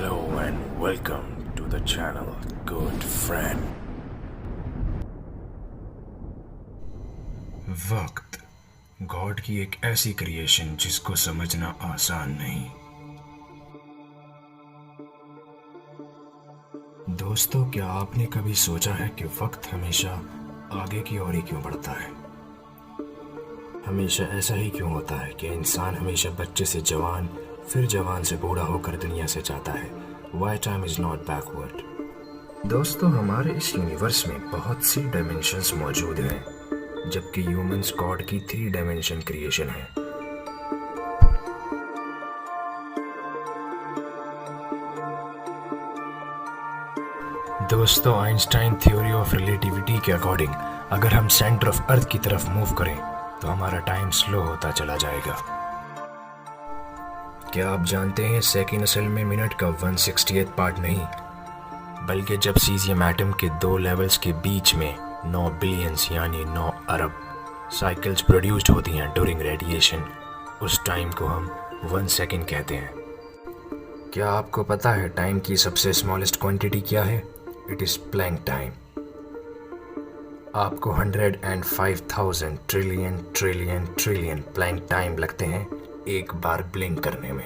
Hello and welcome to the channel Good Friend. वक्त God की एक ऐसी क्रिएशन जिसको समझना आसान नहीं। दोस्तों, क्या आपने कभी सोचा है कि वक्त हमेशा आगे की ओर ही क्यों बढ़ता है? हमेशा ऐसा ही क्यों होता है कि इंसान हमेशा बच्चे से जवान, फिर जवान से बूढ़ा होकर दुनिया से जाता है? Why time is not backward? दोस्तों, हमारे इस यूनिवर्स में बहुत सी डायमेंशंस मौजूद हैं, जबकि ह्यूमंस गॉड की 3 डायमेंशन क्रिएशन है। दोस्तों, आइंस्टाइन थ्योरी ऑफ रिलेटिविटी के अकॉर्डिंग अगर हम सेंटर ऑफ अर्थ की तरफ मूव करें तो हमारा टाइम स्लो होता चला जाएगा। क्या आप जानते हैं सेकंड असल में मिनट का 1/68 पार्ट नहीं, बल्कि जब सीजियम एटम के 2 लेवल्स के बीच में 9 बिलियंस यानी 9 अरब साइकिल्स प्रोड्यूस्ड होती हैं ड्यूरिंग रेडिएशन, उस टाइम को हम 1 सेकेंड कहते हैं। क्या आपको पता है टाइम की सबसे स्मॉलेस्ट क्वांटिटी क्या है? It is Planck time. आपको 105,000 trillion trillion trillion Planck time लगते हैं एक बार ब्लिंक करने में।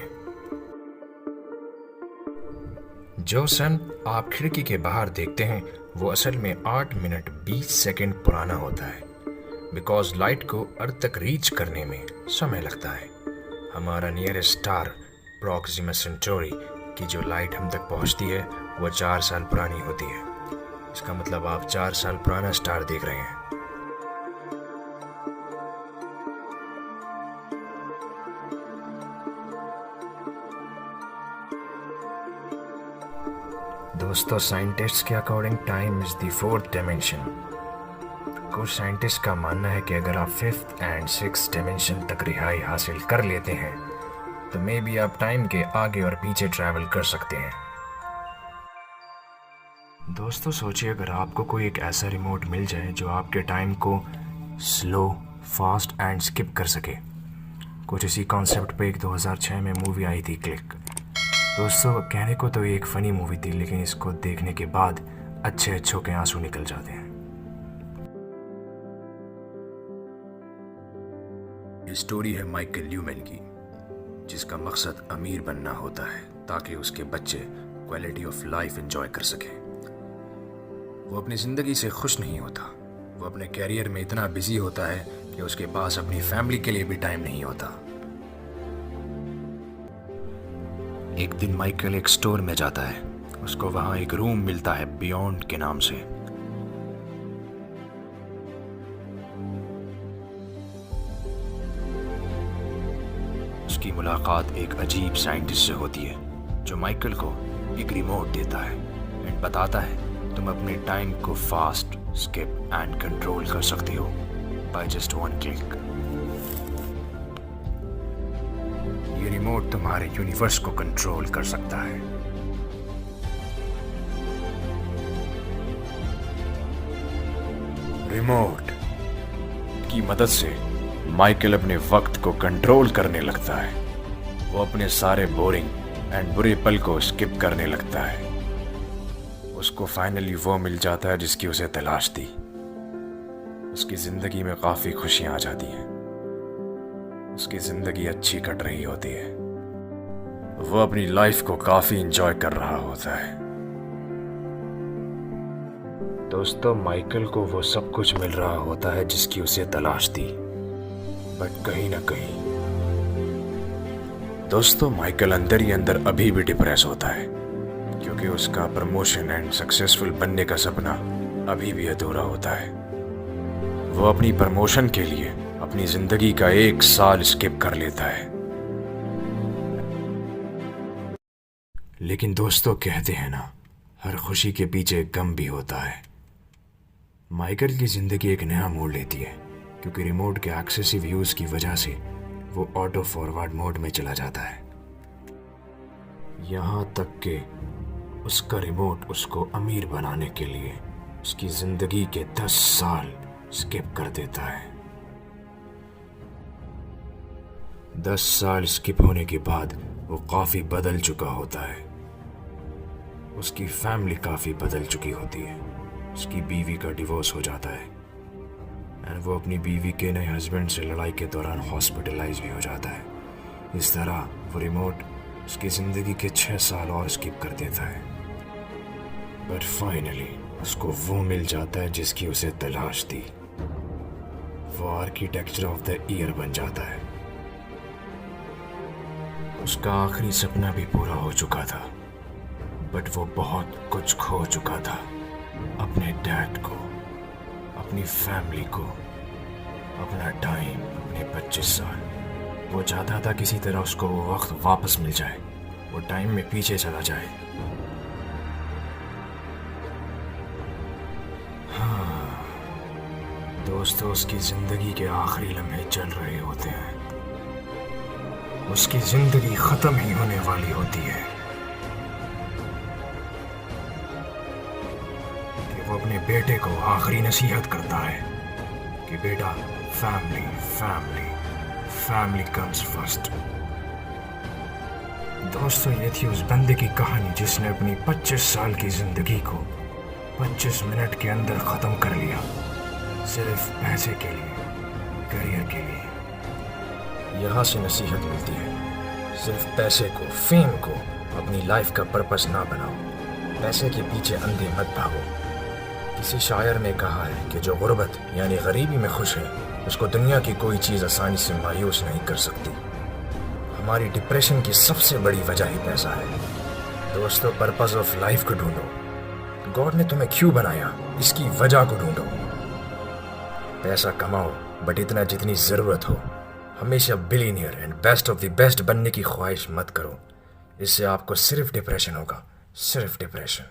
जो सन आप खिड़की के बाहर देखते हैं वो असल में 8 मिनट 20 सेकेंड पुराना होता है, बिकॉज लाइट को अर्थ तक रीच करने में समय लगता है। हमारा नियरेस्ट स्टार प्रॉक्सिमा सेंटोरी की जो लाइट हम तक पहुंचती है वो 4 साल पुरानी होती है। इसका मतलब आप 4 साल पुराना स्टार देख रहे हैं। दोस्तों, साइंटिस्ट्स के according time is the 4th dimension. कुछ साइंटिस्ट का मानना है कि अगर आप 5th एंड 6th डायमेंशन तक रिहाई हासिल कर लेते हैं तो मे बी आप टाइम के आगे और पीछे ट्रैवल कर सकते हैं। दोस्तों, सोचिए अगर आपको कोई एक ऐसा रिमोट मिल जाए जो आपके टाइम को स्लो, फास्ट एंड स्किप कर सके। कुछ इसी कॉन्सेप्ट पे एक 2006 में मूवी आई थी, क्लिक। दोस्तों, कहने को तो ये एक फ़नी मूवी थी, लेकिन इसको देखने के बाद अच्छों के आंसू निकल जाते हैं। ये स्टोरी है माइकल न्यूमैन की, जिसका मकसद अमीर बनना होता है ताकि उसके बच्चे क्वालिटी ऑफ लाइफ एंजॉय कर सकें। वो अपनी ज़िंदगी से खुश नहीं होता। वो अपने कैरियर में इतना बिजी होता है कि उसके पास अपनी फैमिली के लिए भी टाइम नहीं होता। एक दिन माइकल एक स्टोर में जाता है। उसको वहाँ एक रूम मिलता है बियॉन्ड के नाम से। उसकी मुलाकात एक अजीब साइंटिस्ट से होती है जो माइकल को एक रिमोट देता है एंड बताता है तुम अपने टाइम को फास्ट, स्किप एंड कंट्रोल कर सकते हो बाय जस्ट 1 क्लिक। ये रिमोट तुम्हारे यूनिवर्स को कंट्रोल कर सकता है। रिमोट की मदद से माइकल अपने वक्त को कंट्रोल करने लगता है। वो अपने सारे बोरिंग एंड बुरे पल को स्किप करने लगता है। उसको फाइनली वो मिल जाता है जिसकी उसे तलाश थी। उसकी जिंदगी में काफ़ी खुशियां आ जाती हैं। उसकी ज़िंदगी अच्छी कट रही होती है। वो अपनी लाइफ को काफ़ी इंजॉय कर रहा होता है। दोस्तों, माइकल को वो सब कुछ मिल रहा होता है जिसकी उसे तलाश थी, बट कहीं ना कहीं दोस्तों माइकल अंदर ही अंदर अभी भी डिप्रेस होता है, क्योंकि उसका प्रमोशन एंड सक्सेसफुल बनने का सपना अभी भी अधूरा होता है। वो अपनी प्रमोशन के लिए अपनी जिंदगी का 1 साल स्किप कर लेता है। लेकिन दोस्तों, कहते हैं ना, हर खुशी के पीछे गम भी होता है। माइकल की जिंदगी एक नया मोड़ लेती है, क्योंकि रिमोट के एक्सेसिव यूज की वजह से वो ऑटो फॉरवर्ड मोड में चला जाता है। यहाँ तक कि उसका रिमोट उसको अमीर बनाने के लिए उसकी जिंदगी के 10 साल स्किप कर देता है। 10 साल स्किप होने के बाद वो काफ़ी बदल चुका होता है। उसकी फैमिली काफ़ी बदल चुकी होती है। उसकी बीवी का डिवोर्स हो जाता है एंड वो अपनी बीवी के नए हस्बैंड से लड़ाई के दौरान हॉस्पिटलाइज भी हो जाता है। इस तरह वो रिमोट उसकी ज़िंदगी के 6 साल और स्किप कर देता है। बट फाइनली उसको वो मिल जाता है जिसकी उसे तलाश थी। वो आर्किटेक्चर ऑफ द ईयर बन जाता है। उसका आखिरी सपना भी पूरा हो चुका था, बट वो बहुत कुछ खो चुका था। अपने डैड को, अपनी फैमिली को, अपना टाइम, अपने 25 साल। वो चाहता था किसी तरह उसको वो वक्त वापस मिल जाए, वो टाइम में पीछे चला जाए। हाँ दोस्तों, उसकी जिंदगी के आखिरी लम्हे चल रहे होते हैं। उसकी जिंदगी खत्म ही होने वाली होती है कि वो अपने बेटे को आखिरी नसीहत करता है कि बेटा, family family family comes first. दोस्तों, ये थी उस बंदे की कहानी जिसने अपनी 25 साल की जिंदगी को 25 मिनट के अंदर खत्म कर लिया, सिर्फ पैसे के लिए, करियर के लिए। यहाँ से नसीहत मिलती है, सिर्फ पैसे को, फेम को अपनी लाइफ का पर्पस ना बनाओ। पैसे के पीछे अंधे मत भागो। किसी शायर ने कहा है कि जो गुर्बत यानी गरीबी में खुश है, उसको दुनिया की कोई चीज़ आसानी से मायूस नहीं कर सकती। हमारी डिप्रेशन की सबसे बड़ी वजह ही पैसा है। दोस्तों, पर्पस ऑफ लाइफ को ढूंढो। गॉड ने तुम्हें क्यों बनाया, इसकी वजह को ढूंढो। पैसा कमाओ, बट इतना जितनी ज़रूरत हो। हमेशा billionaire and best of the best बनने की ख्वाहिश मत करो। इससे आपको सिर्फ डिप्रेशन होगा, सिर्फ डिप्रेशन।